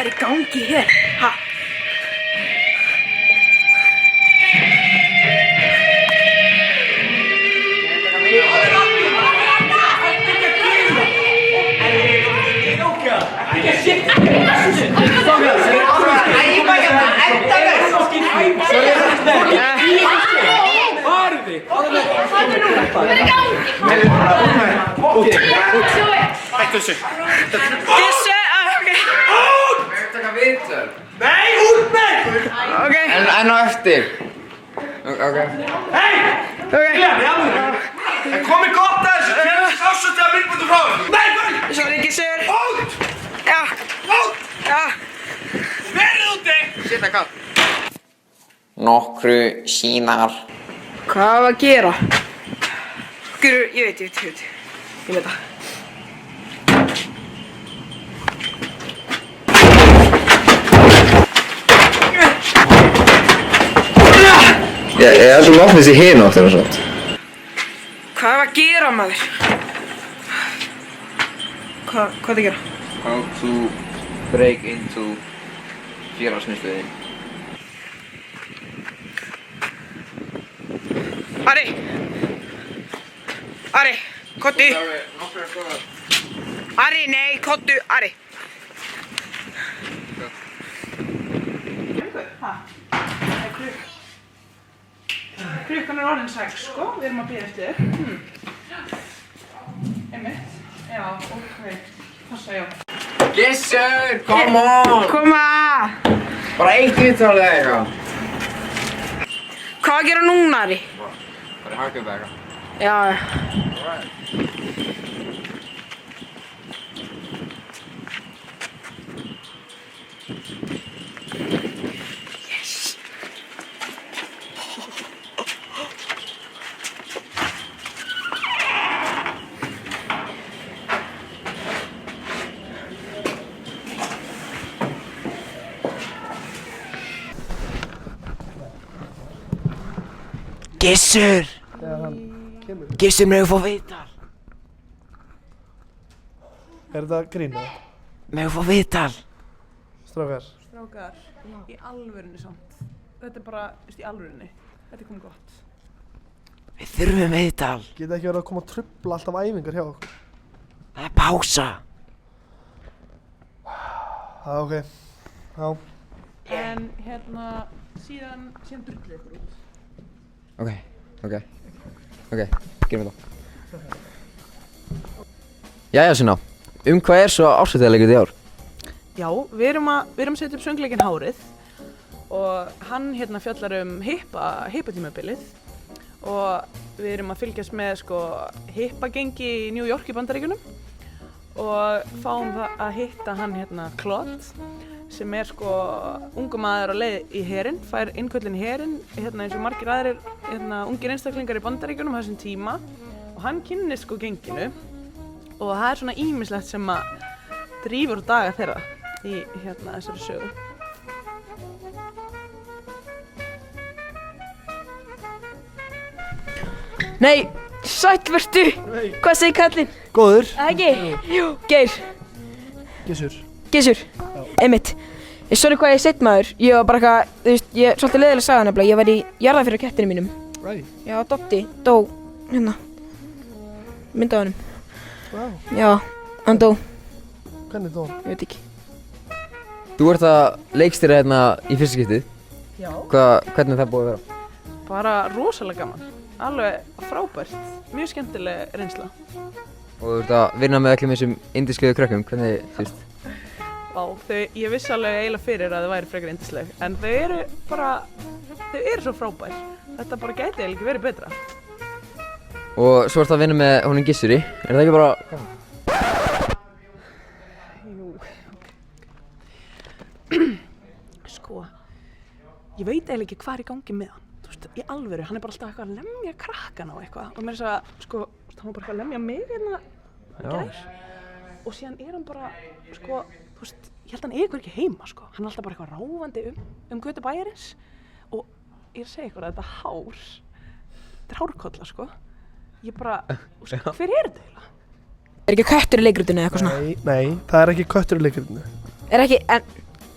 Hvað í gangi hér? Ha? Hættu þessu. Gissur, ok. Taka viðtöl. Nei, út með! Ok. En á eftir. Ok. Hei! Það komið gott að þessu. Þetta er ásöndið að myndbútu frá þér. Nei, hvað? Sorry, Gissur. Út! Já. Út! Já. Verið úti! Sitt að kall. Nokkru síðar. Hvað var að gera? Guru, ég veit. Ég veit það. Ég held að opna þessi hinn áttur og svona. Hvað var að gera, maður? Hvað er að gera? How to break into félagsmiðstöðin. Ari, kottu. Nokkru skoðar. Ari, nei, kottu, Ari. Klukkan er orðin 6, sko. Við erum að bíða eftir þér. Einmitt. Já, ok. Passa, já. Gissur, come on! Koma! Bara eitt viðtal eða eitthvað. Hvað að gera núna, Ari? Bara hakka upp eitthvað. Já. Gissur! Gissur, megum fá viðtal. Er þetta grína? Megum fá viðtal. Strákar? Strákar, í alvörunni samt. Þetta er bara, í alvörunni. Þetta er komið gott. Við þurfum viðtal. Geta ekki verið að koma að trufla alltaf æfingar hjá okkur? Það er pása. Ok. Já. En hérna, síðan drullið ykkur út. Ok, gerum við það. Jæja, Sunna. Hvað er svo árshátíðarleikurinn í ár? Já, við erum að setja upp söngleikinn Hárið og hann hérna fjallar hippatímabilið og við erum að fylgjast með hippagengi í New York í Bandaríkjunum og fáum það að hitta hann hérna Claude sem er ungur maður á leið í herinn, fær innköllin í herinn hérna eins og margir aðrir ungir einstaklingar í Bandaríkjunum á þessum tíma og hann kynnist genginu og það er svona ýmislegt sem að drífur daga þeirra í þessari sögu. Nei, sæll vertu. Hvað segir kallinn? Góður. Ekki? Jú. Geir. Gissur. Einmitt. Sorry hvað ég er seitt maður. Ég var bara eitthvað, þú veist, ég er svolítið leiðilega saga nefnilega. Ég var í jarðarför á kettinu mínum. Já, Dotti dó hérna. Mynd af honum. Já, hann dó. Hvernig dó? Ég veit ekki. Þú ert að leikstýra hérna í fyrsta skiptið. Já. Hvernig er það búið að vera? Bara rosalega gaman. Alveg frábært. Mjög skemmtileg reynsla. Og þú ert að vinna með öllum þessum indísklegu krökkum. Hvernig, þú veist? Ég vissi alveg eiginlega fyrir að þau væri frekar yndisleg. En þau eru svo frábær. Þetta bara gæti eiginlega ekki verið betra. Og svo ert að vinna með honum Gissuri. Er það ekki bara gaman? Jú. Ég veit eiginlega ekki hvað er í gangi með hann. Þú veist, í alvöru, hann er bara alltaf eitthvað að lemja krakkana og eitthvað. Og mér er þess að, hann var bara eitthvað að lemja mig hérna í gær. Og síðan er hann bara, þú veist, ég held að hann er ekki heima, Hann er alltaf bara eitthvað ráfandi um götu bæjarins. Og ég er að segja ykkur að þetta er hárkolla, Ég bara, hver er þetta eiginlega? Er ekki köttur í leikritinu eða eitthvað svona? Nei, það er ekki köttur í leikritinu. Er ekki, en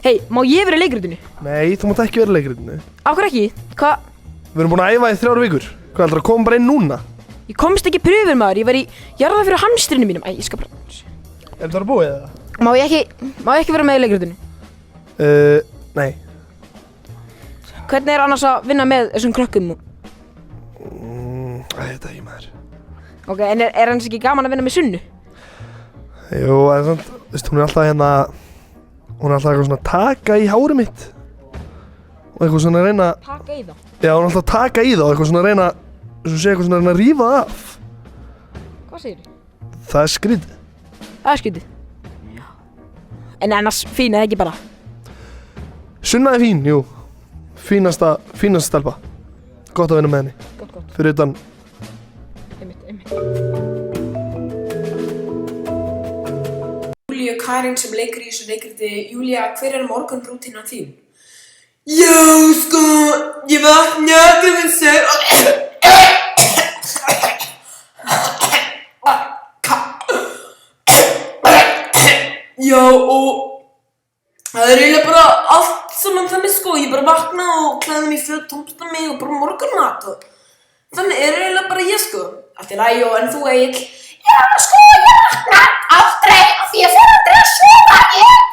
Hei, má ég vera í leikritinu? Nei, þú mátt ekki vera í leikritinu. Af hverju ekki? Hvað? Við erum búin að æfa í 3 vikur. Hvað heldur að koma bara inn núna? Ég komst ekki pröfur maður, ég var í jarða fyrir hamstrinu mínum. Æ, ég skal bara... Er það búið eða? Má ég ekki vera með í leikritinu? Nei. Hvernig er annars að vinna með þessum krökkum? Þetta ekki maður. Ok, en er hans ekki gaman að vinna með Sunnu? Jú, en samt, veist, hún er alltaf hérna... Hún er alltaf eitthvað svona að taka í hárið mitt. Og eitthvað svona að reyna... Taka í það? Já, hún er alltaf að taka í það og eitthvað svona að reyna... Svo sé eitthvað svona að reyna að rífa það af. Hvað segir þið? Það er skrítið. Það er skytið. En annars fín eða ekki bara? Sunna er fín, jú. Fínasta stelpa. Gott að vinna með henni. Gott. Fyrir utan... Einmitt. Júlíu Karin sem leikur í þessu leikriti. Júlía, hver er morgunrútínan þín? Já, sko, ég vakna klukkan 6 Já, og það er eiginlega bara allt saman þannig sko, ég bara vakna og klæði mig í föt, tómsta mig og bara morgunmat og þannig er eiginlega bara ég sko. Allt í lagi og en þú Egill? Já, sko, ég vakna aldrei af því ég fer aldrei að sofa, ég